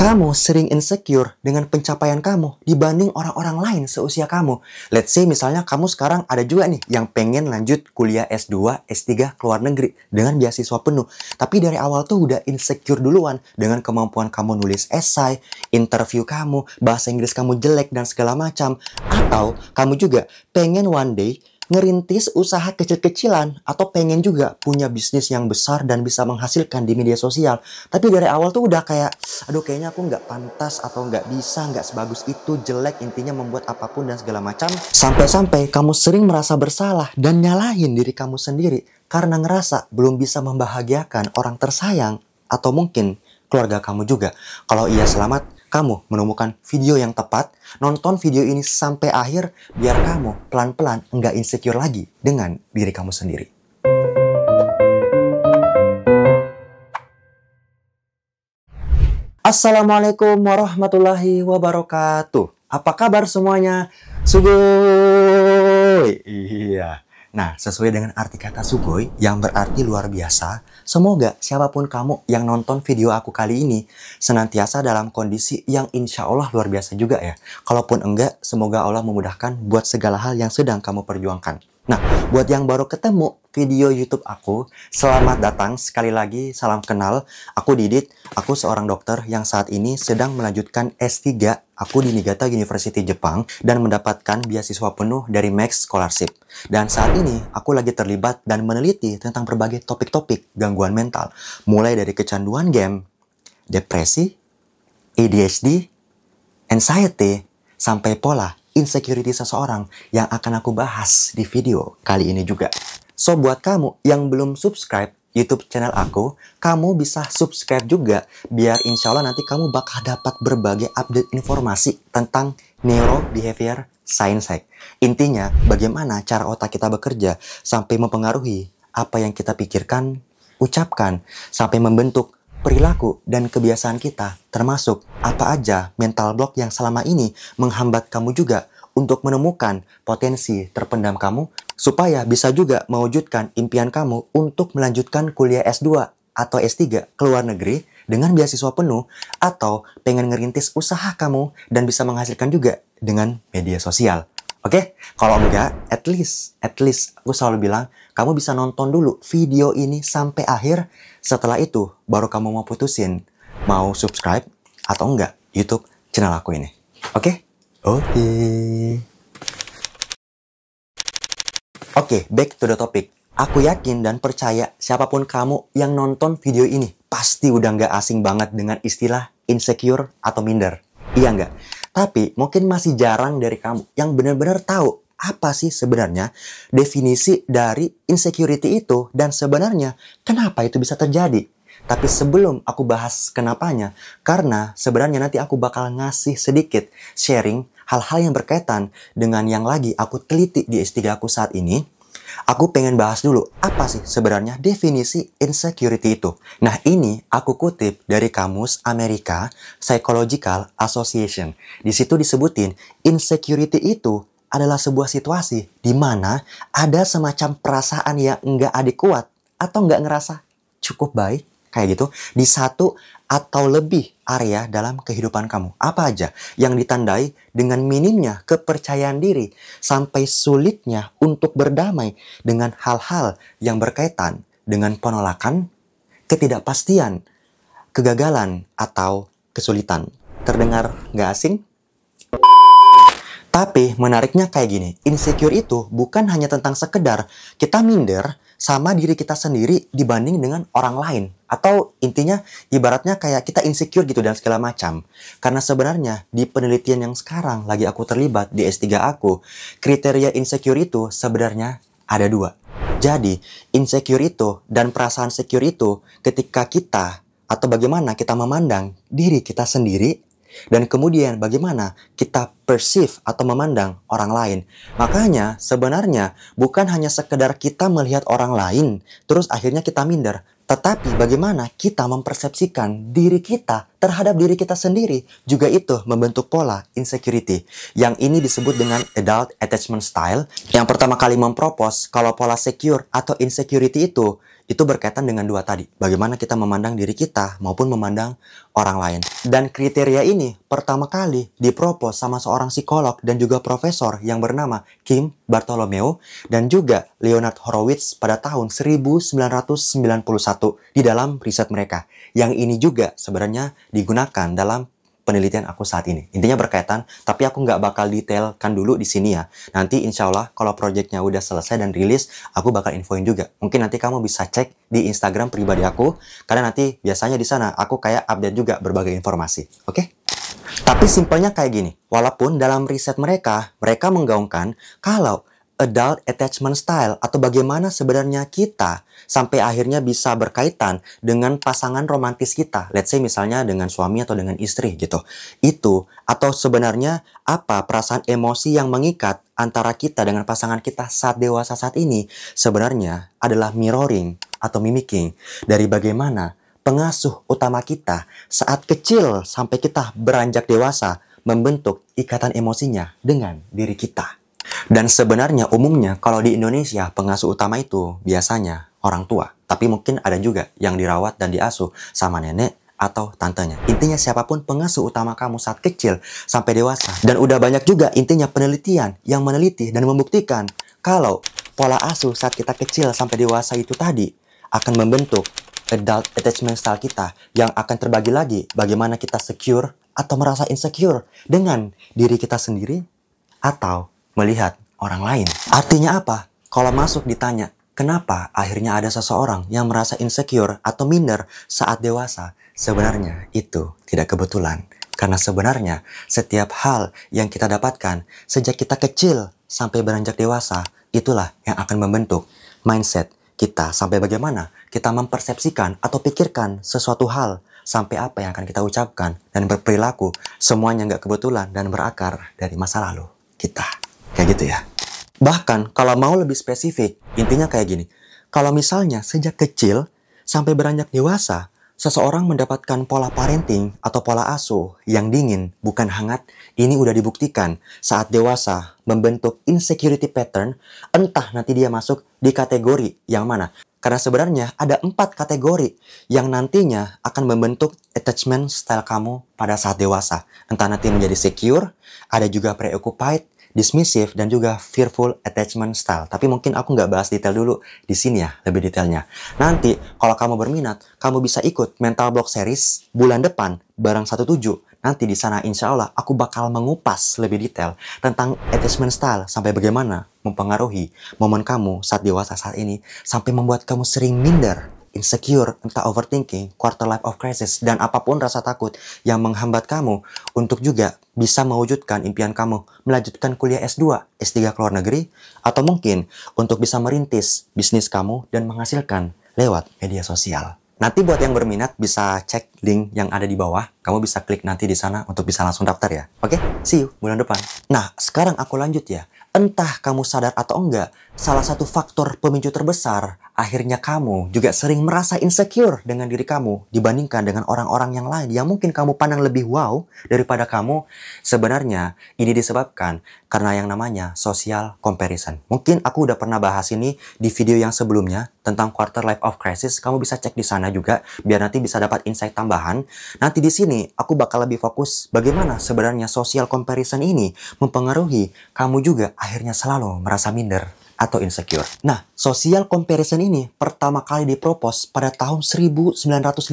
Kamu sering insecure dengan pencapaian kamu dibanding orang-orang lain seusia kamu. Let's say misalnya kamu sekarang ada juga nih yang pengen lanjut kuliah S2, S3 ke luar negeri dengan beasiswa penuh. Tapi dari awal tuh udah insecure duluan dengan kemampuan kamu nulis esai, interview kamu, bahasa Inggris kamu jelek dan segala macam. Atau kamu juga pengen one day ngerintis usaha kecil-kecilan atau pengen juga punya bisnis yang besar dan bisa menghasilkan di media sosial. Tapi dari awal tuh udah kayak, aduh kayaknya aku nggak pantas atau nggak bisa, nggak sebagus itu, jelek, intinya membuat apapun dan segala macam. Sampai-sampai kamu sering merasa bersalah dan nyalahin diri kamu sendiri karena ngerasa belum bisa membahagiakan orang tersayang atau mungkin keluarga kamu juga. Kalau iya, selamat. Kamu menemukan video yang tepat, nonton video ini sampai akhir biar kamu pelan-pelan nggak insecure lagi dengan diri kamu sendiri. Assalamualaikum warahmatullahi wabarakatuh. Apa kabar semuanya? Sugoi! Iya. Nah, sesuai dengan arti kata sugoi yang berarti luar biasa, semoga siapapun kamu yang nonton video aku kali ini senantiasa dalam kondisi yang insya Allah luar biasa juga ya. Kalaupun enggak, semoga Allah memudahkan buat segala hal yang sedang kamu perjuangkan. Nah, buat yang baru ketemu video YouTube aku, selamat datang sekali lagi, salam kenal. Aku Didit, aku seorang dokter yang saat ini sedang melanjutkan S3 aku di Niigata University Jepang dan mendapatkan beasiswa penuh dari Max Scholarship. Dan saat ini aku lagi terlibat dan meneliti tentang berbagai topik-topik gangguan mental, mulai dari kecanduan game, depresi, ADHD, anxiety, sampai pola insecurity seseorang yang akan aku bahas di video kali ini juga. So, buat kamu yang belum subscribe YouTube channel aku, kamu bisa subscribe juga biar insya Allah nanti kamu bakal dapat berbagai update informasi tentang neuro behavior science hack. Intinya, bagaimana cara otak kita bekerja sampai mempengaruhi apa yang kita pikirkan, ucapkan, sampai membentuk perilaku dan kebiasaan kita, termasuk apa aja mental block yang selama ini menghambat kamu juga untuk menemukan potensi terpendam kamu, supaya bisa juga mewujudkan impian kamu untuk melanjutkan kuliah S2 atau S3 ke luar negeri dengan beasiswa penuh, atau pengen ngerintis usaha kamu dan bisa menghasilkan juga dengan media sosial. Oke, kalau enggak, at least aku selalu bilang, kamu bisa nonton dulu video ini sampai akhir. Setelah itu, baru kamu mau putusin, mau subscribe atau enggak YouTube channel aku ini. Oke? Oke, back to the topic. Aku yakin dan percaya siapapun kamu yang nonton video ini pasti udah nggak asing banget dengan istilah insecure atau minder. Iya nggak? Tapi mungkin masih jarang dari kamu yang benar-benar tahu apa sih sebenarnya definisi dari insecurity itu dan sebenarnya kenapa itu bisa terjadi. Tapi sebelum aku bahas kenapanya, karena sebenarnya nanti aku bakal ngasih sedikit sharing hal-hal yang berkaitan dengan yang lagi aku teliti di S3 aku saat ini. Aku pengen bahas dulu apa sih sebenarnya definisi insecurity itu. Nah, ini aku kutip dari kamus Amerika Psychological Association. Di situ disebutin insecurity itu adalah sebuah situasi di mana ada semacam perasaan yang nggak adekuat atau nggak ngerasa cukup baik kayak gitu di satu atau lebih area dalam kehidupan kamu. Apa aja yang ditandai dengan minimnya kepercayaan diri sampai sulitnya untuk berdamai dengan hal-hal yang berkaitan dengan penolakan, ketidakpastian, kegagalan, atau kesulitan. Terdengar nggak asing? Tapi menariknya kayak gini, insecure itu bukan hanya tentang sekedar kita minder sama diri kita sendiri dibanding dengan orang lain. Atau intinya ibaratnya kayak kita insecure gitu dan segala macam. Karena sebenarnya di penelitian yang sekarang lagi aku terlibat di S3 aku, kriteria insecure itu sebenarnya ada dua. Jadi insecure itu dan perasaan secure itu ketika kita atau bagaimana kita memandang diri kita sendiri, dan kemudian bagaimana kita perceive atau memandang orang lain. Makanya sebenarnya bukan hanya sekedar kita melihat orang lain terus akhirnya kita minder, tetapi bagaimana kita mempersepsikan diri kita terhadap diri kita sendiri juga itu membentuk pola insecurity. Yang ini disebut dengan adult attachment style. Yang pertama kali mempropos kalau pola secure atau insecurity itu itu berkaitan dengan dua tadi. Bagaimana kita memandang diri kita maupun memandang orang lain. Dan kriteria ini pertama kali dipropos sama seorang psikolog dan juga profesor yang bernama Kim Bartholomew dan juga Leonard Horowitz pada tahun 1991 di dalam riset mereka. Yang ini juga sebenarnya digunakan dalam penelitian aku saat ini. Intinya berkaitan, tapi aku nggak bakal detailkan dulu di sini ya. Nanti insya Allah kalau projectnya udah selesai dan rilis, aku bakal infoin juga. Mungkin nanti kamu bisa cek di Instagram pribadi aku, karena nanti biasanya di sana aku kayak update juga berbagai informasi. Oke? Tapi simpelnya kayak gini, walaupun dalam riset mereka menggaungkan kalau adult attachment style atau bagaimana sebenarnya kita sampai akhirnya bisa berkaitan dengan pasangan romantis kita. Let's say misalnya dengan suami atau dengan istri gitu. Itu atau sebenarnya apa perasaan emosi yang mengikat antara kita dengan pasangan kita saat dewasa saat ini sebenarnya adalah mirroring atau mimicking dari bagaimana pengasuh utama kita saat kecil sampai kita beranjak dewasa membentuk ikatan emosinya dengan diri kita. Dan sebenarnya umumnya kalau di Indonesia pengasuh utama itu biasanya orang tua. Tapi mungkin ada juga yang dirawat dan diasuh sama nenek atau tantenya. Intinya siapapun pengasuh utama kamu saat kecil sampai dewasa. Dan udah banyak juga intinya penelitian yang meneliti dan membuktikan kalau pola asuh saat kita kecil sampai dewasa itu tadi akan membentuk adult attachment style kita yang akan terbagi lagi bagaimana kita secure atau merasa insecure dengan diri kita sendiri atau melihat orang lain. Artinya apa? Kalau masuk ditanya, kenapa akhirnya ada seseorang yang merasa insecure atau minder saat dewasa? Sebenarnya itu tidak kebetulan. Karena sebenarnya setiap hal yang kita dapatkan sejak kita kecil sampai beranjak dewasa, itulah yang akan membentuk mindset kita sampai bagaimana kita mempersepsikan atau pikirkan sesuatu hal sampai apa yang akan kita ucapkan dan berperilaku. Semuanya nggak kebetulan dan berakar dari masa lalu kita. Kayak gitu ya. Bahkan kalau mau lebih spesifik, intinya kayak gini. Kalau misalnya sejak kecil sampai beranjak dewasa, seseorang mendapatkan pola parenting atau pola asuh yang dingin, bukan hangat, ini udah dibuktikan saat dewasa membentuk insecurity pattern, entah nanti dia masuk di kategori yang mana. Karena sebenarnya ada 4 kategori yang nantinya akan membentuk attachment style kamu pada saat dewasa. Entah nanti menjadi secure, ada juga preoccupied, dismissive, dan juga fearful attachment style. Tapi mungkin aku nggak bahas detail dulu di sini ya, lebih detailnya. Nanti kalau kamu berminat, kamu bisa ikut Mental Block Series bulan depan bareng 17. Nanti di sana insya Allah aku bakal mengupas lebih detail tentang attachment style sampai bagaimana mempengaruhi momen kamu saat dewasa saat ini sampai membuat kamu sering minder, insecure, entah overthinking, quarter life of crisis, dan apapun rasa takut yang menghambat kamu untuk juga bisa mewujudkan impian kamu melanjutkan kuliah S2, S3 ke luar negeri, atau mungkin untuk bisa merintis bisnis kamu dan menghasilkan lewat media sosial. Nanti buat yang berminat bisa cek link yang ada di bawah. Kamu bisa klik nanti di sana untuk bisa langsung daftar ya. Oke, see you bulan depan. Nah, sekarang aku lanjut ya. Entah kamu sadar atau enggak, salah satu faktor pemicu terbesar akhirnya kamu juga sering merasa insecure dengan diri kamu dibandingkan dengan orang-orang yang lain yang mungkin kamu pandang lebih wow daripada kamu. Sebenarnya ini disebabkan karena yang namanya social comparison. Mungkin aku udah pernah bahas ini di video yang sebelumnya tentang quarter life of crisis. Kamu bisa cek di sana juga biar nanti bisa dapat insight tambahan. Nanti di sini aku bakal lebih fokus bagaimana sebenarnya social comparison ini mempengaruhi kamu juga akhirnya selalu merasa minder atau insecure. Nah, social comparison ini pertama kali dipropos pada tahun 1954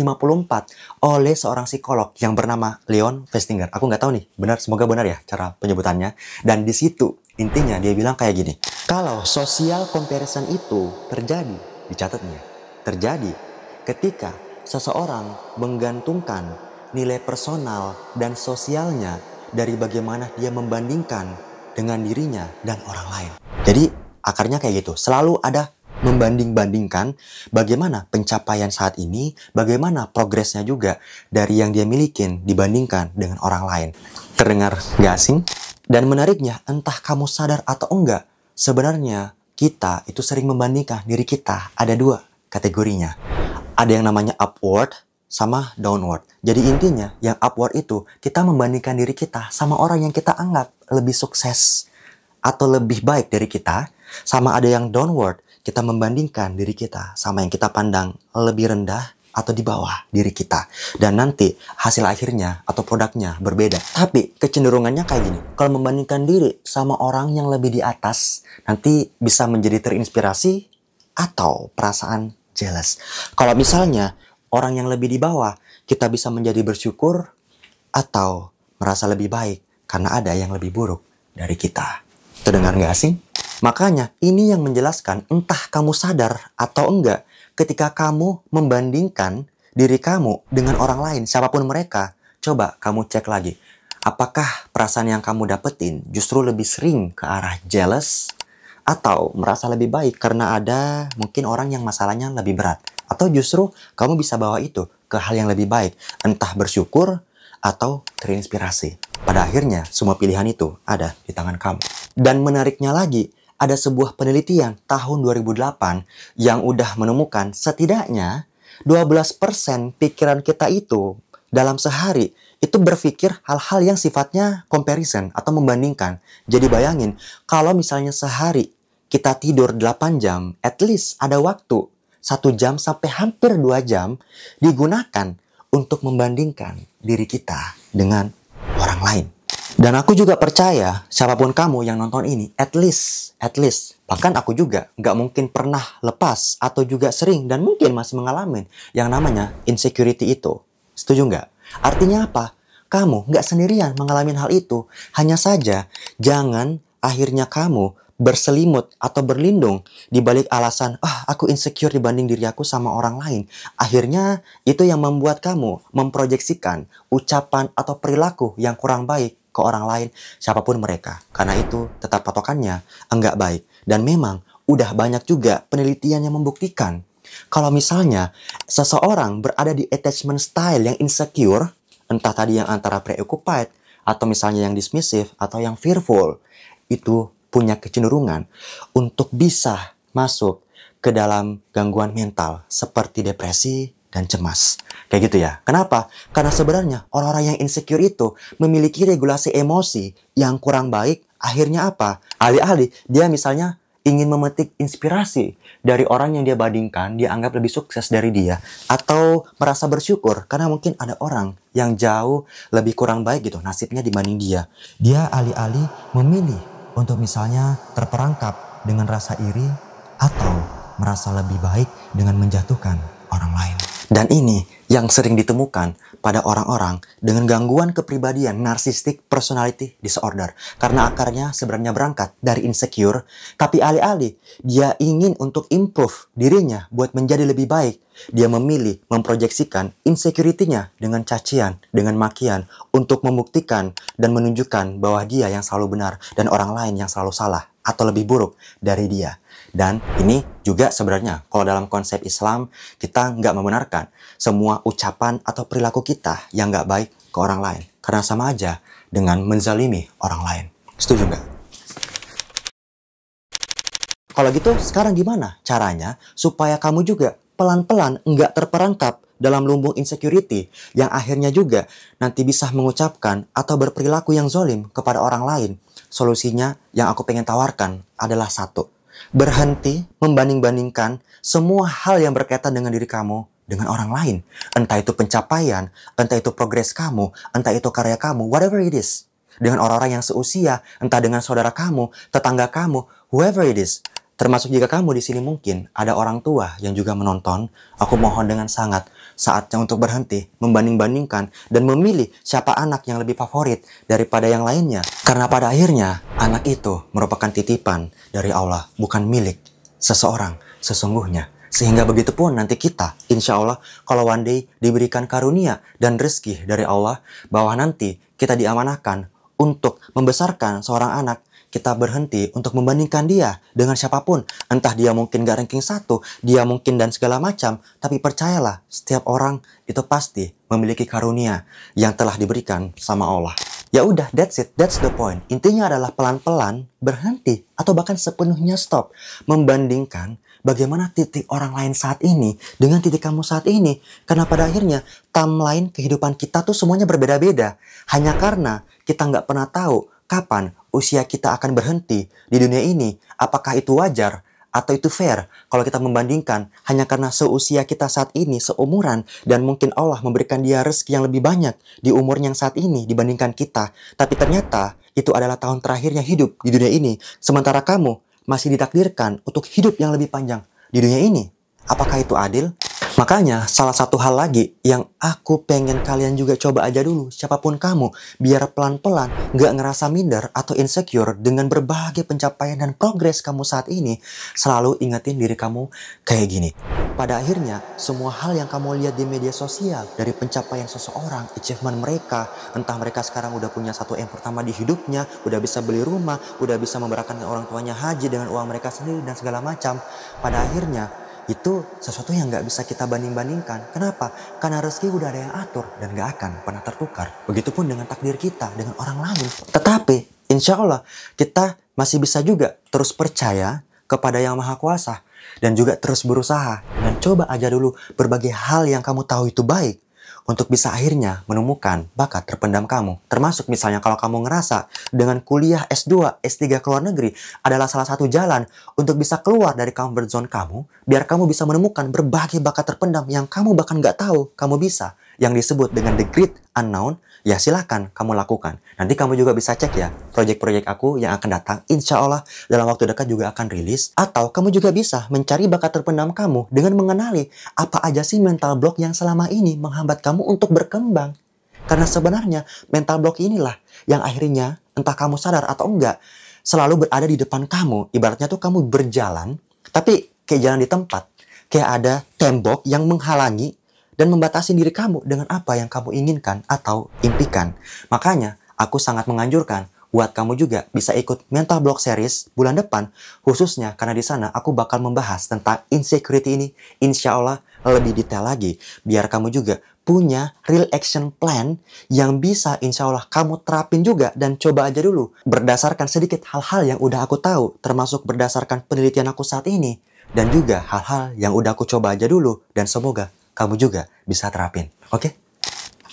oleh seorang psikolog yang bernama Leon Festinger. Aku nggak tahu nih, semoga benar ya cara penyebutannya. Dan di situ intinya dia bilang kayak gini. Kalau social comparison itu terjadi, dicatatnya, terjadi ketika seseorang menggantungkan nilai personal dan sosialnya dari bagaimana dia membandingkan dengan dirinya dan orang lain. Jadi akarnya kayak gitu, selalu ada membanding-bandingkan bagaimana pencapaian saat ini, bagaimana progresnya juga dari yang dia milikin dibandingkan dengan orang lain. Terdengar gak asing? Dan menariknya, entah kamu sadar atau enggak, sebenarnya kita itu sering membandingkan diri kita. Ada 2 kategorinya. Ada yang namanya upward sama downward. Jadi intinya yang upward itu kita membandingkan diri kita sama orang yang kita anggap lebih sukses atau lebih baik dari kita. Sama ada yang downward, kita membandingkan diri kita sama yang kita pandang lebih rendah atau di bawah diri kita. Dan nanti hasil akhirnya atau produknya berbeda. Tapi kecenderungannya kayak gini. Kalau membandingkan diri sama orang yang lebih di atas, nanti bisa menjadi terinspirasi atau perasaan jealous. Kalau misalnya orang yang lebih di bawah, kita bisa menjadi bersyukur atau merasa lebih baik karena ada yang lebih buruk dari kita. Terdengar nggak asing? Makanya ini yang menjelaskan entah kamu sadar atau enggak, ketika kamu membandingkan diri kamu dengan orang lain, siapapun mereka, coba kamu cek lagi. Apakah perasaan yang kamu dapetin justru lebih sering ke arah jealous atau merasa lebih baik karena ada mungkin orang yang masalahnya lebih berat? Atau justru kamu bisa bawa itu ke hal yang lebih baik, entah bersyukur atau terinspirasi. Pada akhirnya semua pilihan itu ada di tangan kamu. Dan menariknya lagi, ada sebuah penelitian tahun 2008 yang udah menemukan setidaknya 12% pikiran kita itu dalam sehari itu berpikir hal-hal yang sifatnya comparison atau membandingkan. Jadi bayangin, kalau misalnya sehari kita tidur 8 jam, at least ada waktu 1 jam sampai hampir 2 jam digunakan untuk membandingkan diri kita dengan orang lain. Dan aku juga percaya siapapun kamu yang nonton ini, at least, bahkan aku juga nggak mungkin pernah lepas atau juga sering dan mungkin masih mengalami yang namanya insecurity itu. Setuju nggak? Artinya apa? Kamu nggak sendirian mengalami hal itu. Hanya saja jangan akhirnya kamu berselimut atau berlindung di balik alasan, aku insecure dibanding diri aku sama orang lain. Akhirnya itu yang membuat kamu memproyeksikan ucapan atau perilaku yang kurang baik ke orang lain, siapapun mereka. Karena itu tetap patokannya enggak baik. Dan memang udah banyak juga penelitian yang membuktikan kalau misalnya seseorang berada di attachment style yang insecure, entah tadi yang antara preoccupied atau misalnya yang dismissive atau yang fearful, itu punya kecenderungan untuk bisa masuk ke dalam gangguan mental seperti depresi dan cemas. Kayak gitu ya. Kenapa? Karena sebenarnya orang-orang yang insecure itu memiliki regulasi emosi yang kurang baik. Akhirnya apa? Alih-alih dia misalnya ingin memetik inspirasi dari orang yang dia bandingkan, dia anggap lebih sukses dari dia, atau merasa bersyukur karena mungkin ada orang yang jauh lebih kurang baik gitu nasibnya dibanding dia. Dia alih-alih memilih untuk misalnya terperangkap dengan rasa iri atau merasa lebih baik dengan menjatuhkan orang lain. Dan ini yang sering ditemukan pada orang-orang dengan gangguan kepribadian narcissistic personality disorder. Karena akarnya sebenarnya berangkat dari insecure, tapi alih-alih dia ingin untuk improve dirinya buat menjadi lebih baik, dia memilih memproyeksikan insecurity-nya dengan cacian, dengan makian, untuk membuktikan dan menunjukkan bahwa dia yang selalu benar dan orang lain yang selalu salah atau lebih buruk dari dia. Dan ini juga sebenarnya kalau dalam konsep Islam kita nggak membenarkan semua ucapan atau perilaku kita yang nggak baik ke orang lain. Karena sama aja dengan menzalimi orang lain. Setuju nggak? Kalau gitu sekarang gimana caranya supaya kamu juga pelan-pelan nggak terperangkap dalam lumbung insecurity yang akhirnya juga nanti bisa mengucapkan atau berperilaku yang zolim kepada orang lain? Solusinya yang aku pengen tawarkan adalah satu. Berhenti membanding-bandingkan semua hal yang berkaitan dengan diri kamu dengan orang lain. Entah itu pencapaian, entah itu progres kamu, entah itu karya kamu, whatever it is. Dengan orang-orang yang seusia, entah dengan saudara kamu, tetangga kamu, whoever it is. Termasuk jika kamu di sini mungkin ada orang tua yang juga menonton, aku mohon dengan sangat saatnya untuk berhenti membanding-bandingkan dan memilih siapa anak yang lebih favorit daripada yang lainnya. Karena pada akhirnya anak itu merupakan titipan dari Allah, bukan milik seseorang sesungguhnya. Sehingga begitu pun nanti kita, insya Allah, kalau one day diberikan karunia dan rezeki dari Allah, bahwa nanti kita diamanahkan untuk membesarkan seorang anak, kita berhenti untuk membandingkan dia dengan siapapun. Entah dia mungkin gak ranking 1, dia mungkin dan segala macam. Tapi percayalah, setiap orang itu pasti memiliki karunia yang telah diberikan sama Allah. Ya udah, that's it, that's the point. Intinya adalah pelan-pelan berhenti atau bahkan sepenuhnya stop membandingkan bagaimana titik orang lain saat ini dengan titik kamu saat ini. Karena pada akhirnya timeline kehidupan kita tuh semuanya berbeda-beda. Hanya karena kita nggak pernah tahu kapan usia kita akan berhenti di dunia ini. Apakah itu wajar Atau itu fair kalau kita membandingkan hanya karena seusia kita saat ini, seumuran, dan mungkin Allah memberikan dia rezeki yang lebih banyak di umurnya yang saat ini dibandingkan kita. Tapi ternyata itu adalah tahun terakhirnya hidup di dunia ini. Sementara kamu masih ditakdirkan untuk hidup yang lebih panjang di dunia ini. Apakah itu adil? Makanya salah satu hal lagi yang aku pengen kalian juga coba aja dulu, siapapun kamu, biar pelan-pelan gak ngerasa minder atau insecure dengan berbagai pencapaian dan progres kamu saat ini. Selalu ingetin diri kamu kayak gini. Pada akhirnya, semua hal yang kamu lihat di media sosial, dari pencapaian seseorang, achievement mereka, entah mereka sekarang udah punya satu M pertama di hidupnya, udah bisa beli rumah, udah bisa memberangkatkan orang tuanya haji dengan uang mereka sendiri dan segala macam. Pada akhirnya, itu sesuatu yang nggak bisa kita banding-bandingkan. Kenapa? Karena rezeki udah ada yang atur dan nggak akan pernah tertukar. Begitupun dengan takdir kita, dengan orang lain. Tetapi, insya Allah, kita masih bisa juga terus percaya kepada Yang Maha Kuasa. Dan juga terus berusaha. Dan coba aja dulu berbagai hal yang kamu tahu itu baik. Untuk bisa akhirnya menemukan bakat terpendam kamu. Termasuk misalnya kalau kamu ngerasa dengan kuliah S2, S3 ke luar negeri adalah salah satu jalan untuk bisa keluar dari comfort zone kamu. Biar kamu bisa menemukan berbagai bakat terpendam yang kamu bahkan nggak tahu kamu bisa. Yang disebut dengan the great unknown, ya silahkan kamu lakukan. Nanti kamu juga bisa cek ya, proyek-proyek aku yang akan datang, insya Allah dalam waktu dekat juga akan rilis. Atau kamu juga bisa mencari bakat terpendam kamu dengan mengenali apa aja sih mental block yang selama ini menghambat kamu untuk berkembang. Karena sebenarnya mental block inilah yang akhirnya, entah kamu sadar atau enggak, selalu berada di depan kamu. Ibaratnya tuh kamu berjalan, tapi kayak jalan di tempat. Kayak ada tembok yang menghalangi dan membatasi diri kamu dengan apa yang kamu inginkan atau impikan. Makanya, aku sangat menganjurkan buat kamu juga bisa ikut Mental Block Series bulan depan, khususnya karena di sana aku bakal membahas tentang insecurity ini, insya Allah lebih detail lagi, biar kamu juga punya real action plan yang bisa insya Allah kamu terapin juga dan coba aja dulu berdasarkan sedikit hal-hal yang udah aku tahu, termasuk berdasarkan penelitian aku saat ini, dan juga hal-hal yang udah aku coba aja dulu, dan semoga kamu juga bisa terapin. Oke?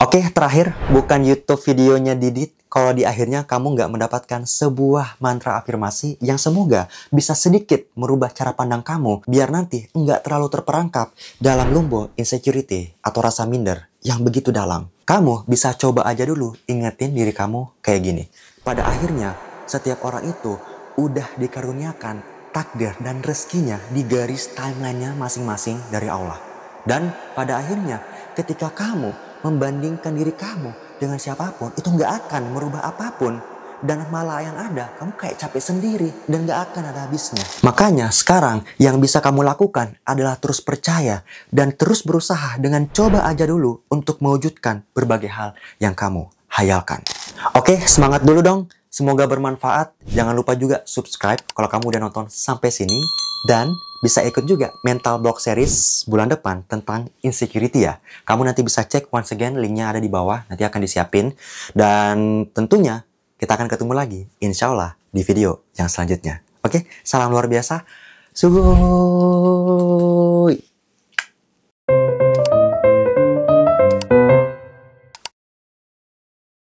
Oke, terakhir, bukan YouTube videonya Didit kalau di akhirnya kamu nggak mendapatkan sebuah mantra afirmasi yang semoga bisa sedikit merubah cara pandang kamu, biar nanti nggak terlalu terperangkap dalam lumbo insecurity atau rasa minder yang begitu dalam. Kamu bisa coba aja dulu ingetin diri kamu kayak gini. Pada akhirnya, setiap orang itu udah dikaruniakan takdir dan rezekinya di garis timeline-nya masing-masing dari Allah. Dan pada akhirnya ketika kamu membandingkan diri kamu dengan siapapun, itu nggak akan merubah apapun. Dan malah yang ada, kamu kayak capek sendiri dan nggak akan ada habisnya. Makanya sekarang yang bisa kamu lakukan adalah terus percaya dan terus berusaha dengan coba aja dulu untuk mewujudkan berbagai hal yang kamu hayalkan. Oke, semangat dulu dong. Semoga bermanfaat. Jangan lupa juga subscribe kalau kamu udah nonton sampai sini. Dan bisa ikut juga Mental Block Series bulan depan tentang insecurity ya. Kamu nanti bisa cek once again, linknya ada di bawah, nanti akan disiapin. Dan tentunya kita akan ketemu lagi, insya Allah, di video yang selanjutnya. Oke, salam luar biasa. Sugoi.